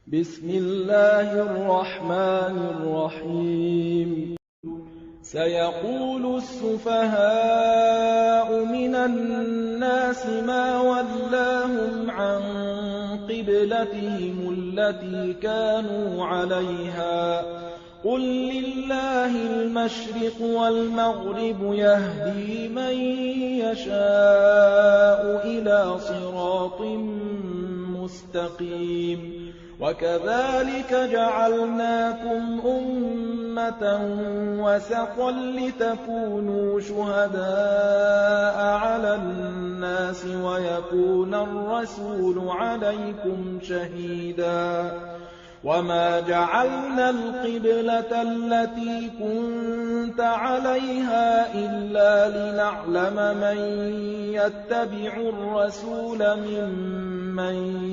بسم الله الرحمن الرحيم سيقول السفهاء من الناس ما ولاهم عن قبلتهم التي كانوا عليها قل لله المشرق والمغرب يهدي من يشاء إلى صراط مستقيم وكذلك جعلناكم أمة وسطا لتكونوا شهداء على الناس ويكون الرسول عليكم شهيدا وما جعلنا القبلة التي كنت عليها إلا لنعلم من يتبع الرسول ممن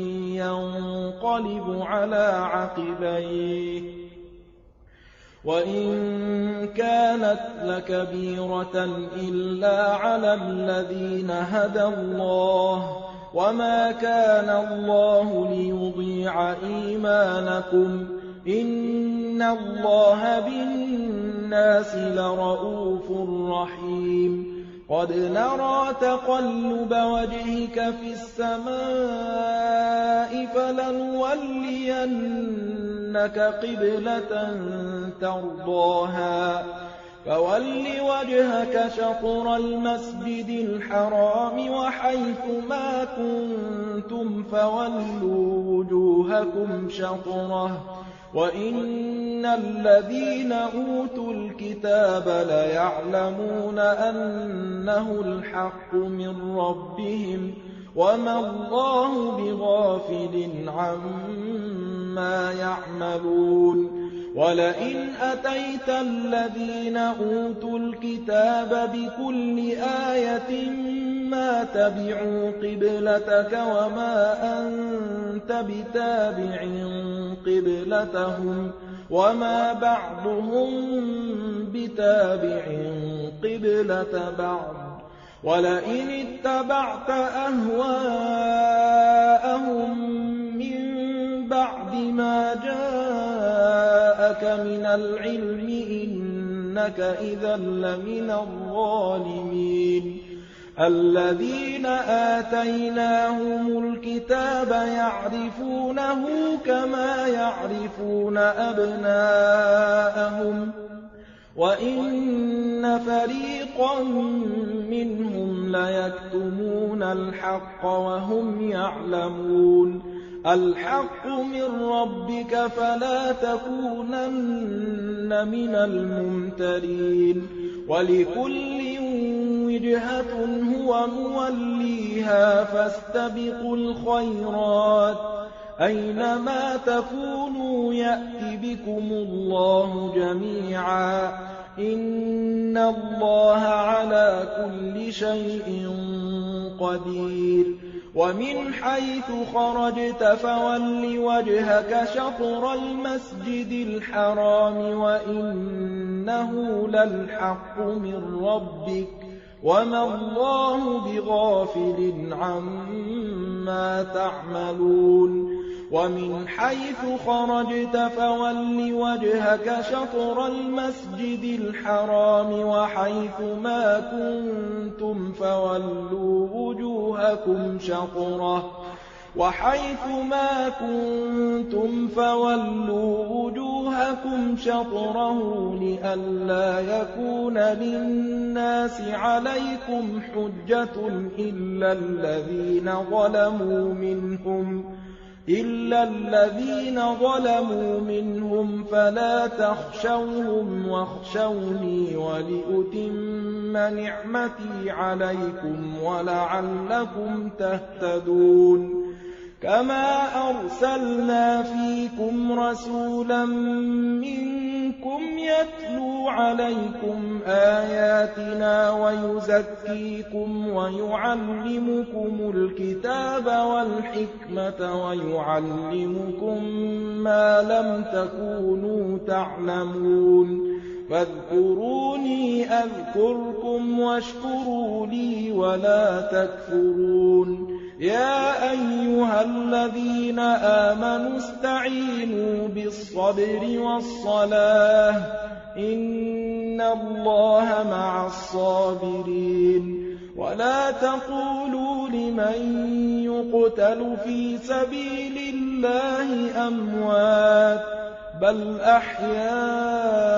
ينقلب على عقبيه وإن كانت لكبيرة إلا على الذين هدى الله وما كان الله ليضيع إيمانكم إن الله بالناس لرءوف رحيم قد نرى تقلب وجهك في السماء فلنولينك قبلة ترضاها فول وجهك شطر المسجد الحرام وحيث ما كنتم فولوا وجوهكم شطره وإن الذين أوتوا الكتاب ليعلمون أنه الحق من ربهم وما الله بغافل عما يعملون ولئن أتيت الذين أوتوا الكتاب بكل آية ما تبعوا قبلتك وما أنت بتابع قبلتهم وما بعضهم بتابع قبلة بعض ولئن اتبعت أهواءهم من بعد ما جاءك من العلم إنك إذا لمن الظالمين الذين آتيناهم الكتاب يعرفونه كما يعرفون أبناءهم وإن فريقا منهم ليكتمون الحق وهم يعلمون الحق من ربك فلا تكونن من الممترين ولكل وجهة هو موليها فاستبقوا الخيرات أينما تكونوا يأت بكم الله جميعا إن الله على كل شيء قدير ومن حيث خرجت فول وجهك شطر المسجد الحرام وإنه للحق من ربك وما الله بغافل عما تعملون ومن حيث خرجت فول وجهك شطر المسجد الحرام وحيث ما كنتم فولوا وجوهكم شطره لئلا يكون للناس عليكم حجة إلا الذين ظلموا منهم فلا تخشوهم واخشوني ولأتم نعمتي عليكم ولعلكم تهتدون كما أرسلنا فيكم رسولا منكم يتلو عليكم آياتنا ويزكيكم ويعلمكم الكتاب والحكمة ويعلمكم ما لم تكونوا تعلمون فاذكروني أذكركم واشكروا لي ولا تكفرون يَا أَيُّهَا الَّذِينَ آمَنُوا اسْتَعِينُوا بِالصَّبْرِ وَالصَّلَاةِ ۚ إِنَّ اللَّهَ مَعَ الصَّابِرِينَ وَلَا تَقُولُوا لِمَن يُقْتَلُ فِي سَبِيلِ اللَّهِ أَمْوَاتٌ ۚ بَلْ أَحْيَاءٌ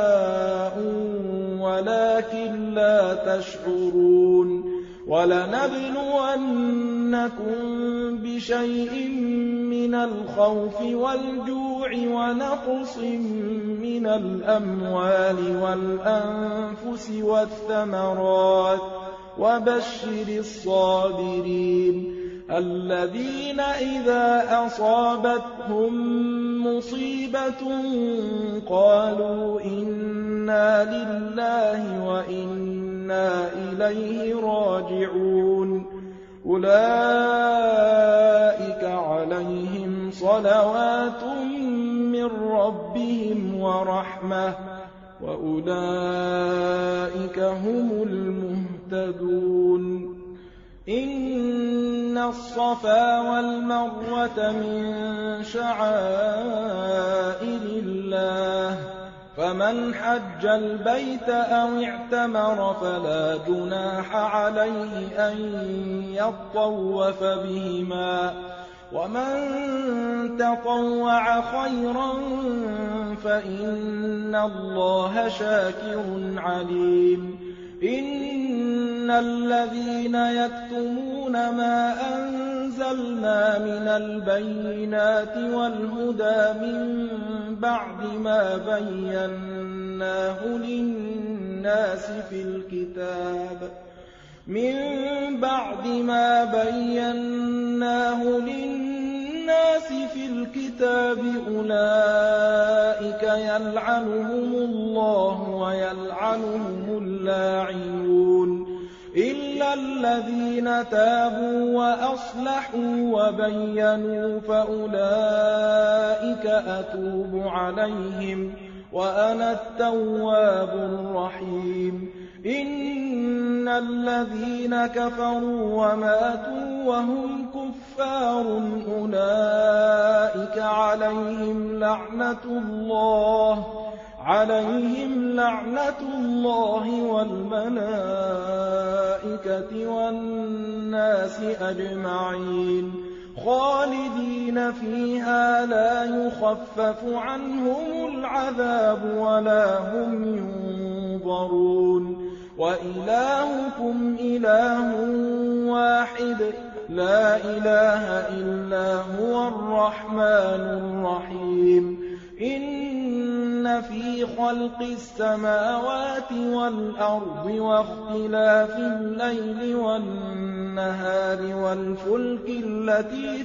وَلَٰكِن لَّا تَشْعُرُونَ وَلَنَبْلُوَنَّكُم بِشَيْءٍ مِّنَ الْخَوْفِ وَالْجُوعِ وَنَقْصٍ مِّنَ الْأَمْوَالِ وَالْأَنفُسِ وَالثَّمَرَاتِ ۗ وَبَشِّرِ الصَّابِرِينَ الَّذِينَ إِذَا أَصَابَتْهُم مُّصِيبَةٌ قَالُوا إِنَّا لِلَّهِ وَإِنَّا إِلَيْهِ راجعون أُولَٰئِكَ عَلَيْهِمْ صَلَوَاتٌ مِّن رَّبِّهِمْ وَرَحْمَةٌ ۖ وَأُولَٰئِكَ هُمُ الْمُهْتَدُونَ إِنَّ الصَّفَا وَالْمَرْوَةَ مِن شَعَائِرِ اللَّهِ ۖ فَمَنْ حَجَّ الْبَيْتَ أَوِ اعْتَمَرَ فَلَا جُنَاحَ عَلَيْهِ أَن يَطَّوَّفَ بِهِمَا ۚ وَمَن تَطَوَّعَ خَيْرًا فَإِنَّ اللَّهَ شَاكِرٌ عَلِيمٌ إِنَّ الَّذِينَ يَكْتُمُونَ مَا أَنزَلْنَا مِنَ الْبَيِّنَاتِ وَالْهُدَىٰ مِن بَعْدِ مَا بَيَّنَّاهُ لِلنَّاسِ فِي الْكِتَابِ أُولَٰئِكَ يَلْعَنُهُمُ اللَّهُ وَيَلْعَنُهُمُ اللاعنون إِلَّا الَّذِينَ تَابُوا وَأَصْلَحُوا وَبَيَّنُوا فَأُولَٰئِكَ أَتُوبُ عَلَيْهِمْ ۚ وَأَنَا التَّوَّابُ الرَّحِيمُ إِنَّ الَّذِينَ كَفَرُوا وَمَاتُوا وَهُمْ كُفَّارٌ أُولَٰئِكَ عَلَيْهِمْ لَعْنَةُ اللَّهِ وَالْمَلَائِكَةِ وَالنَّاسِ أَجْمَعِينَ خَالِدِينَ فِيهَا لَا يُخَفَّفُ عَنْهُمُ الْعَذَابُ وَلَا هُمْ يُنظَرُونَ وَإِلَٰهُكُمْ إِلَٰهٌ وَاحِدٌ لَّا إِلَٰهَ إِلَّا هُوَ الرَّحْمَٰنُ الرَّحِيمُ إِنَّ فِي خَلْقِ السَّمَاوَاتِ وَالْأَرْضِ وَاخْتِلَافِ اللَّيْلِ وَالنَّهَارِ وَالْفُلْكِ الَّتِي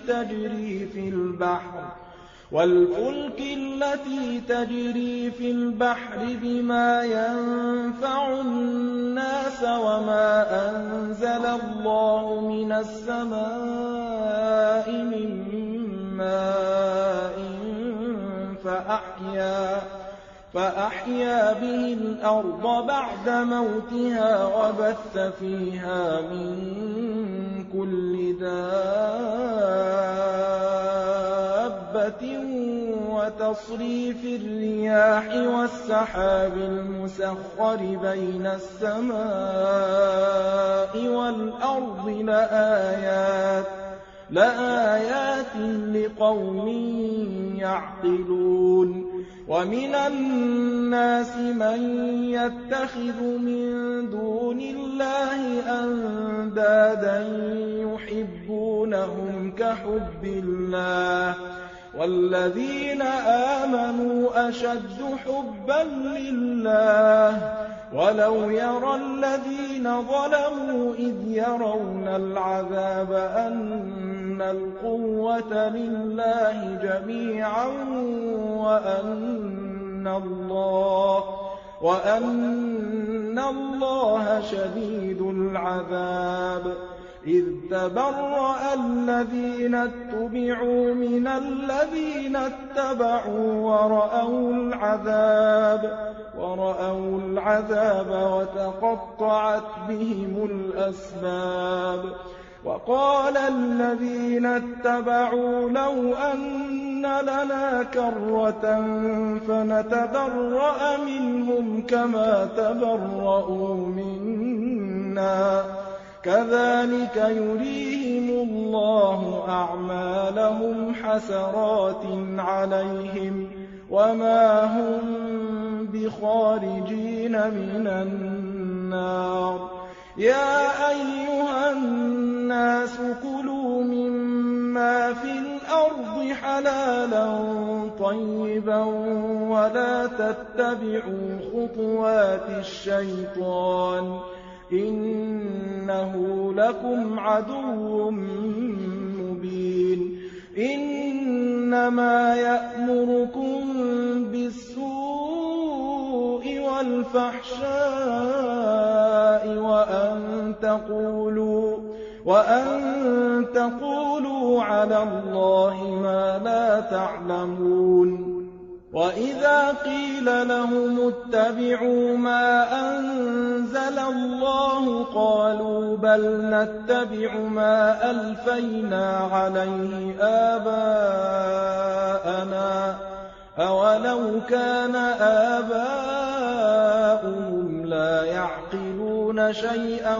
تَجْرِي فِي الْبَحْرِ بِمَا يَنفَعُ النَّاسَ وَمَا أَنزَلَ اللَّهُ مِنَ السَّمَاءِ مِن مَّاءٍ فَأَحْيَا بِهِ الْأَرْضَ بَعْدَ مَوْتِهَا وَبَثَّ فِيهَا مِن كُلِّ دَابَّةٍ وَتَصْرِيفِ الرِّيَاحِ وَالسَّحَابِ الْمُسَخَّرِ بَيْنَ السَّمَاءِ وَالْأَرْضِ لَآيَاتٍ لِّقَوْمٍ يَعْقِلُونَ وَمِنَ النَّاسِ مَن يَتَّخِذُ مِن دُونِ اللَّهِ أَندَادًا يُحِبُّونَهُمْ كَحُبِّ اللَّهِ ۖ وَالَّذِينَ آمَنُوا أَشَدُّ حُبًّا لِّلَّهِ ۗ وَلَوْ يَرَى الَّذِينَ ظَلَمُوا إِذْ يَرَوْنَ الْعَذَابَ أَنَّ الْقُوَّةَ لِلَّهِ جَمِيعًا وَأَنَّ اللَّهَ شَدِيدُ الْعَذَابِ إِذْ تَبَرَّأَ الَّذِينَ اتُّبِعُوا مِنَ الَّذِينَ اتَّبَعُوا وَرَأَوُا الْعَذَابَ وَتَقَطَّعَتْ بِهِمُ الْأَسْبَابُ وقال الذين اتبعوا لو أن لنا كرة فنتبرأ منهم كما تبرؤوا منا كذلك يريهم الله أعمالهم حسرات عليهم وما هم بخارجين من النار يا أيها الناس كلوا مما في الأرض حلالا طيبا ولا تتبعوا خطوات الشيطان إنه لكم عدو مبين إنما يأمركم بالسوء والفحشاء وأن تقولوا على الله ما لا تعلمون وإذا قيل لهم اتبعوا ما أنزل الله قالوا بل نتبع ما ألفينا عليه آباءنا أولو كان آباؤهم لا يعقلون شيئا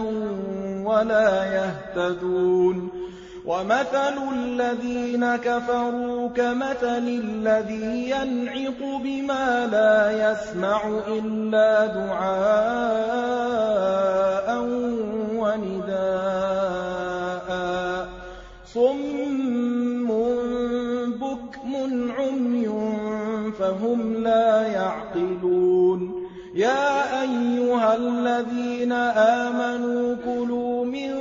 ولا يهتدون ومثل الذين كفروا كمثل الذي ينعق بما لا يسمع إلا دعاء ونداء صم بكم عمي فهم لا يعقلون يا أيها الذين آمنوا كلوا من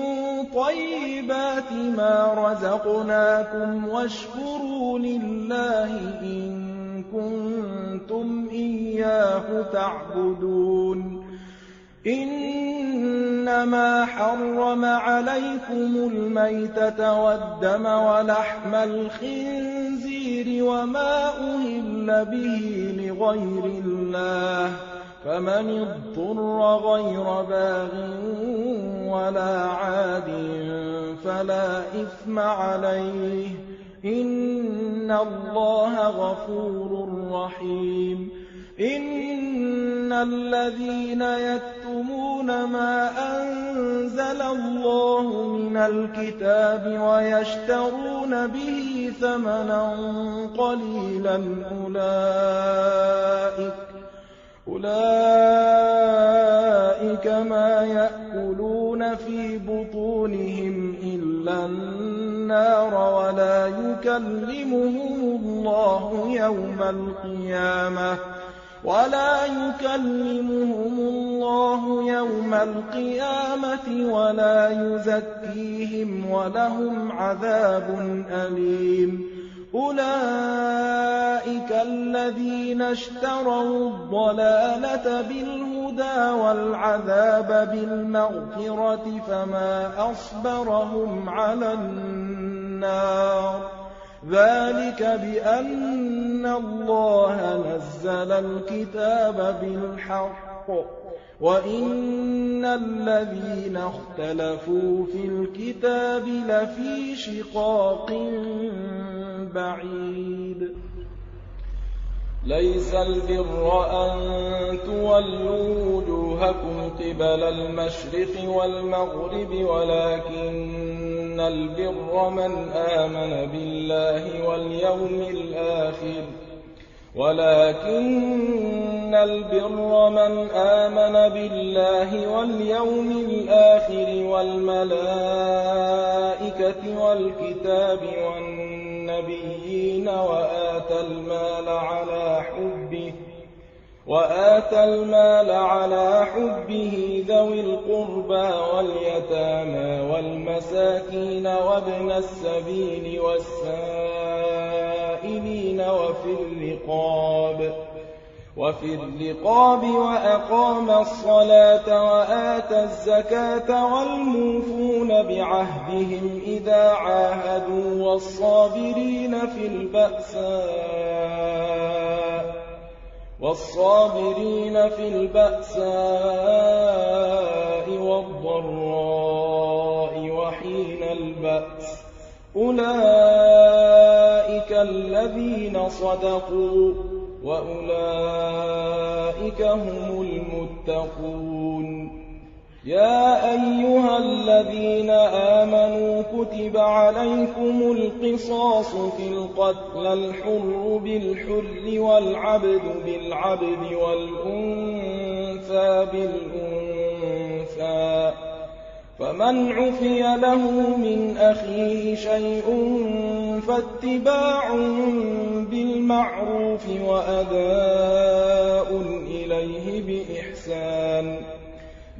طيبات ما رزقناكم واشكروا لله إن كنتم إياه تعبدون إنما حرم عليكم الميتة والدم ولحم الخنزير وما أهل به لغير الله فمن اضطر غير باغ ولا عاد فلا إثم عليه إن الله غفور رحيم إن الذين يكتمون ما أنزل الله من الكتاب ويشترون به ثمنا قليلا أولئك ما يأكلون في بطونهم إلا النار ولا يكلمهم الله يوم القيامة ولا يزكيهم ولهم عذاب أليم أولئك الذين اشتروا الضلالة بالهدى والعذاب بالمغفرة فما أصبرهم على النار ذلك بأن الله نزل الكتاب بالحق وإن الذين اختلفوا في الكتاب لفي شقاق بعيد ليس البر أن تولوا وجوهكم قبل المشرق والمغرب ولكن البر من آمن بالله واليوم الآخر والملائكة والكتاب والنبيين وآتى المال على حبه ذوي القربى واليتامى والمساكين وابن السبيل والسائلين وفي الرقاب وأقام الصلاة وآتى الزكاة والموفون بعهدهم إذا عاهدوا والصابرين في البأساء والضراء وحين أولئك الذين صدقوا وأولئك هم المتقون. يا أيها الذين آمنوا كتب عليكم القصاص في القتلى الحر بالحر والعبد بالعبد والأنثى بالأنثى فمن عفي له من أخيه شيء فاتباع بالمعروف وأداء إليه بإحسان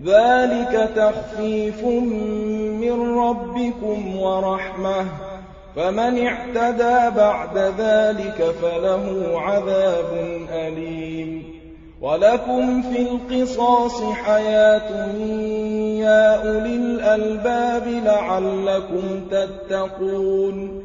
ذلك تخفيف من ربكم ورحمة فمن اعتدى بعد ذلك فله عذاب أليم. ولكم في القصاص حياة يا أولي الألباب لعلكم تتقون.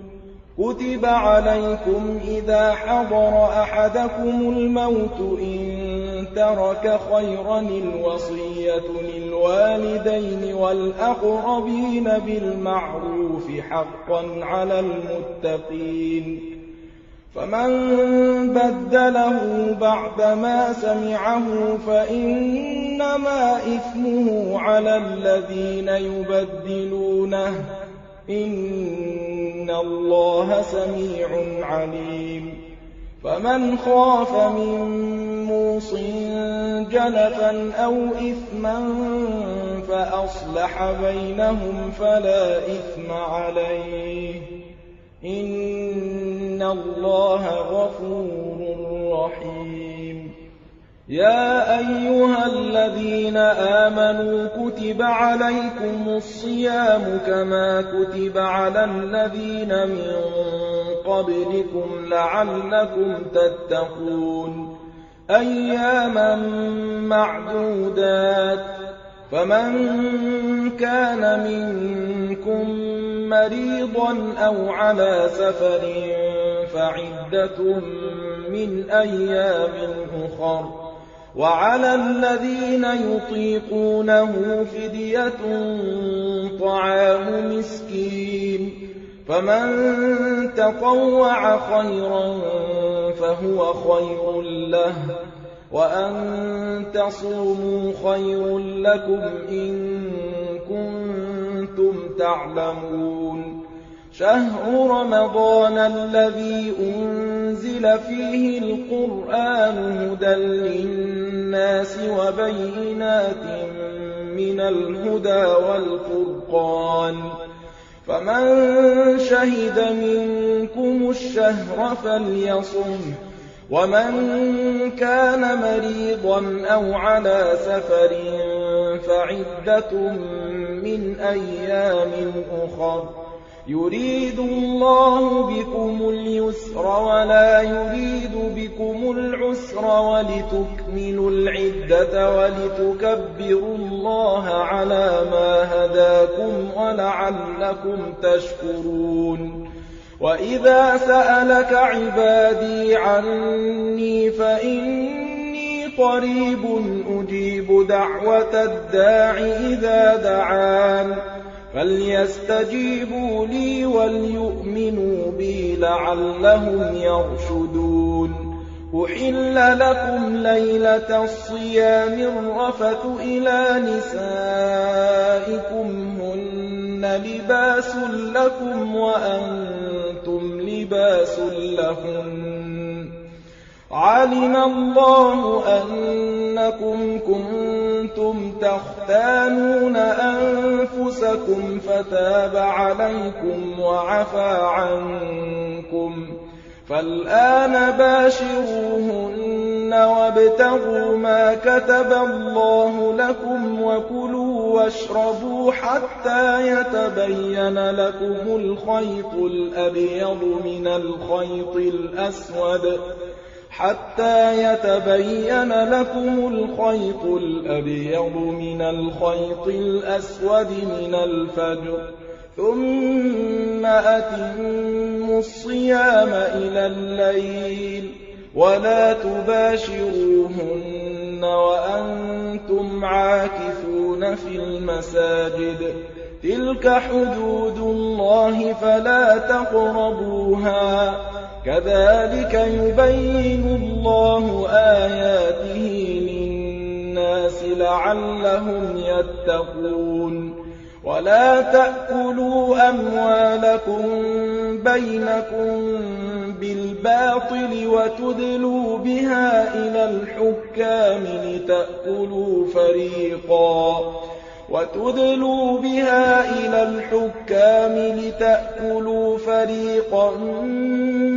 كتب عليكم إذا حضر أحدكم الموت إن ترك خيرا الوصية للوالدين والأقربين بالمعروف حقا على المتقين. فمن بدله بعدما سمعه فإنما إثمه على الذين يبدلونه إن الله سميع عليم. فمن خاف من موص جنفا أو إثما فأصلح بينهم فلا إثم عليه إن الله غفور رحيم. يا أيها الذين آمنوا كتب عليكم الصيام كما كتب على الذين من قبلكم لعلكم تتقون. أياما معدودات فمن كان منكم مريضا أو على سفر فعدة من أيام أخر وعلى الذين يطيقونه فدية طعام مسكين فمن تطوع خيرا فهو خير له وأن تصوموا خير لكم إن كنتم تعلمون. شهر رمضان الذي أنزل فيه القرآن هدى للناس وبينات من الهدى والفرقان فمن شهد منكم الشهر فليصم ومن كان مريضا أو على سفر فعدة من أيام أخر يريد الله بكم اليسر ولا يريد بكم العسر ولتكملوا العدة ولتكبروا الله على ما هداكم ولعلكم تشكرون. وإذا سألك عبادي عني فإني قريب أجيب دعوة الداع إذا دعان فليستجيبوا لي وليؤمنوا بي لعلهم يرشدون. أحل لكم ليلة الصيام الرفث إلى نسائكم هن لباس لكم وأنتم لباس لهن علم الله أنكم كنتم تختانون أنفسكم فتاب عليكم وعفى عنكم فالآن باشروهن وابتغوا ما كتب الله لكم وكلوا واشربوا حتى يتبين لكم الخيط الأبيض من الخيط الأسود من الفجر ثم أتموا الصيام إلى الليل ولا تباشروهن وأنتم عاكفون في المساجد تلك حدود الله فلا تقربوها كذلك يبين الله آياته للناس لعلهم يتقون ولا تأكلوا أموالكم بينكم بالباطل وتدلوا بها إلى الحكام لتأكلوا فريقا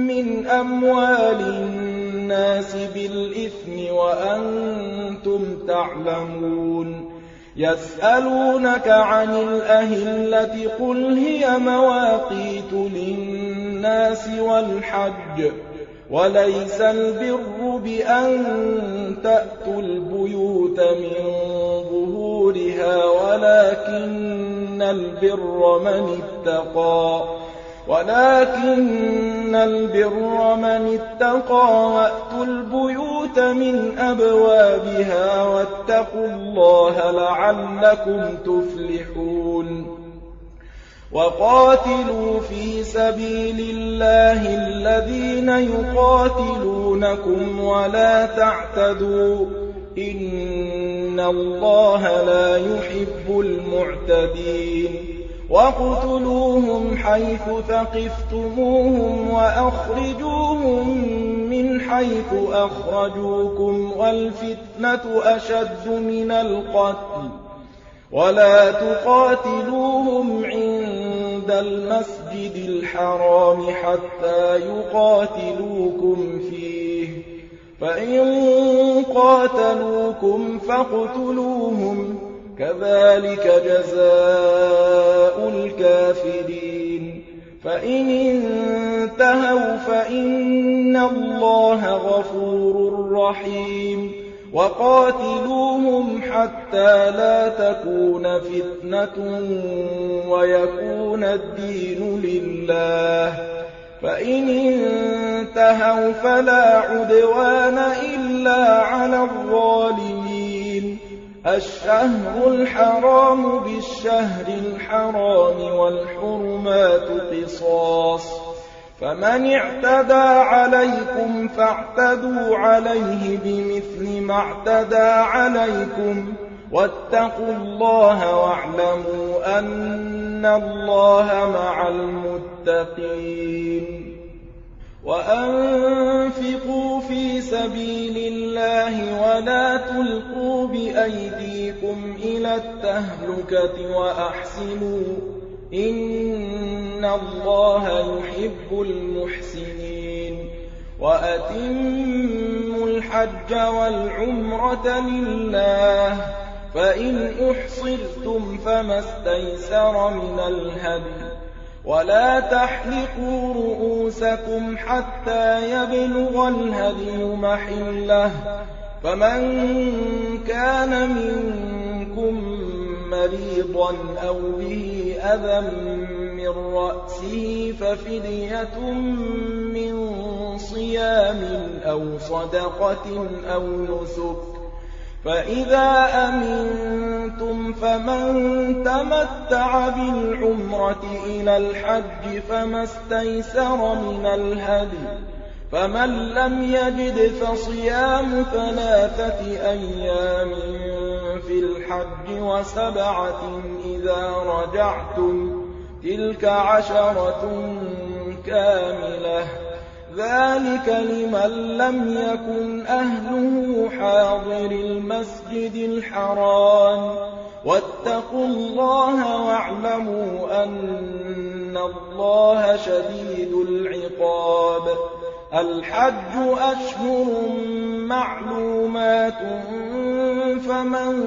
من أموال الناس بالإثم وأنتم تعلمون يسألونك عن الأهلة قل هي مواقيت للناس والحج وليس البر بأن تأتوا البيوت من ظهورها ولكن البر من اتقى وأتوا البيوت من أبوابها واتقوا الله لعلكم تفلحون وقاتلوا في سبيل الله الذين يقاتلونكم ولا تعتدوا إن الله لا يحب المعتدين واقتلوهم حيث ثقفتموهم وأخرجوهم من حيث أخرجوكم والفتنة أشد من القتل ولا تقاتلوهم عند المسجد الحرام حتى يقاتلوكم فيه فإن قاتلوكم فاقتلوهم كذلك جزاء الكافرين فإن انتهوا فإن الله غفور رحيم وقاتلوهم حتى لا تكون فتنة ويكون الدين لله فإن انتهوا فلا عدوان إلا على الظالمين الشهر الحرام بالشهر الحرام والحرمات قصاص فمن اعتدى عليكم فاعتدوا عليه بمثل ما اعتدى عليكم واتقوا الله واعلموا أن الله مع المتقين وأنفقوا في سبيل الله ولا تلقوا بأيديكم إلى التهلكة وأحسنوا إن الله يحب المحسنين وأتموا الحج والعمرة لله فإن أحصرتم فما استيسر من الهدي ولا تحلقوا رؤوسكم حتى يبلغ الهدي محله فمن كان منكم مريضا أو به أذى من رأسه ففدية من صيام أو صدقة أو نسك فإذا أمنتم فمن تمتع بالعمرة إلى الحج فما استيسر من الهدي فمن لم يجد فصيام 3 أيام في الحج و7 إذا رجعتم تلك 10 كاملة ذلك لمن لم يكن أهله حاضر المسجد الحرام واتقوا الله واعلموا أن الله شديد العقاب الحج أشهر معلومات فمن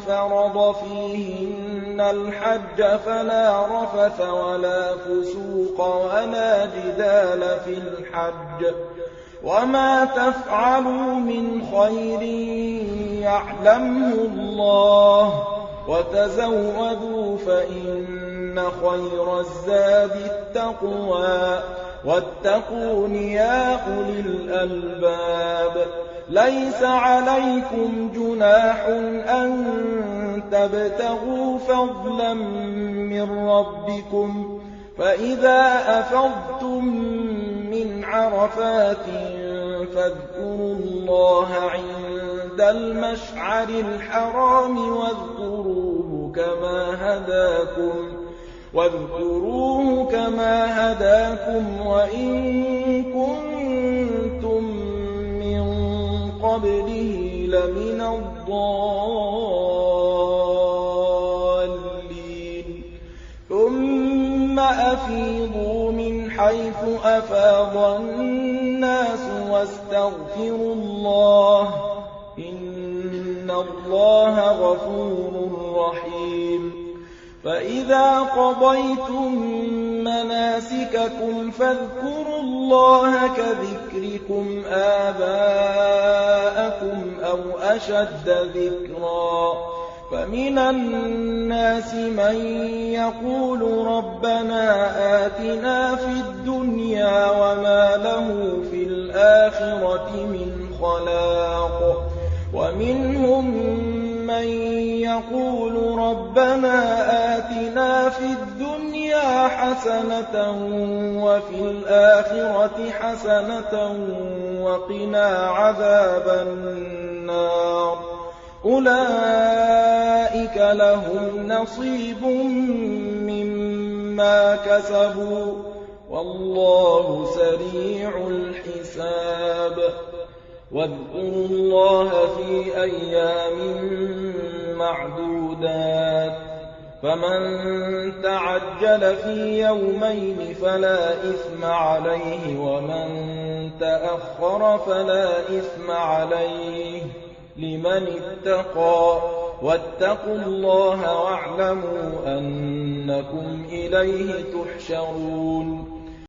فرض فيهن الحج فلا رفث ولا فسوق ولا جدال في الحج وما تفعلوا من خير يعلمه الله وتزودوا فإن خير الزاد التقوى واتقون يا أولي الألباب. ليس عليكم جناح أن تبتغوا فضلا من ربكم، فإذا أفضتم من عرفات فاذكروا الله عند المشعر الحرام واذكروه كما هداكم وإن كنتم من قبله لمن الضالين. ثم أفيضوا من حيث أفاض الناس واستغفروا الله إن الله غفور رحيم. فإذا قضيتم مناسككم فاذكروا الله كذكركم آباءكم أو أشد ذكرا. فمن الناس من يقول ربنا آتنا في الدنيا وما له في الآخرة من خلاق، ومنهم من يقول ربنا آتنا في الدنيا حسنة وفي الآخرة حسنة وقنا عذاب النار. أولئك لهم نصيب مما كسبوا والله سريع الحساب. واذكروا الله في أيام معدودات، فمن تعجل في يومين فلا إثم عليه ومن تأخر فلا إثم عليه لمن اتقى. واتقوا الله واعلموا أنكم إليه تحشرون.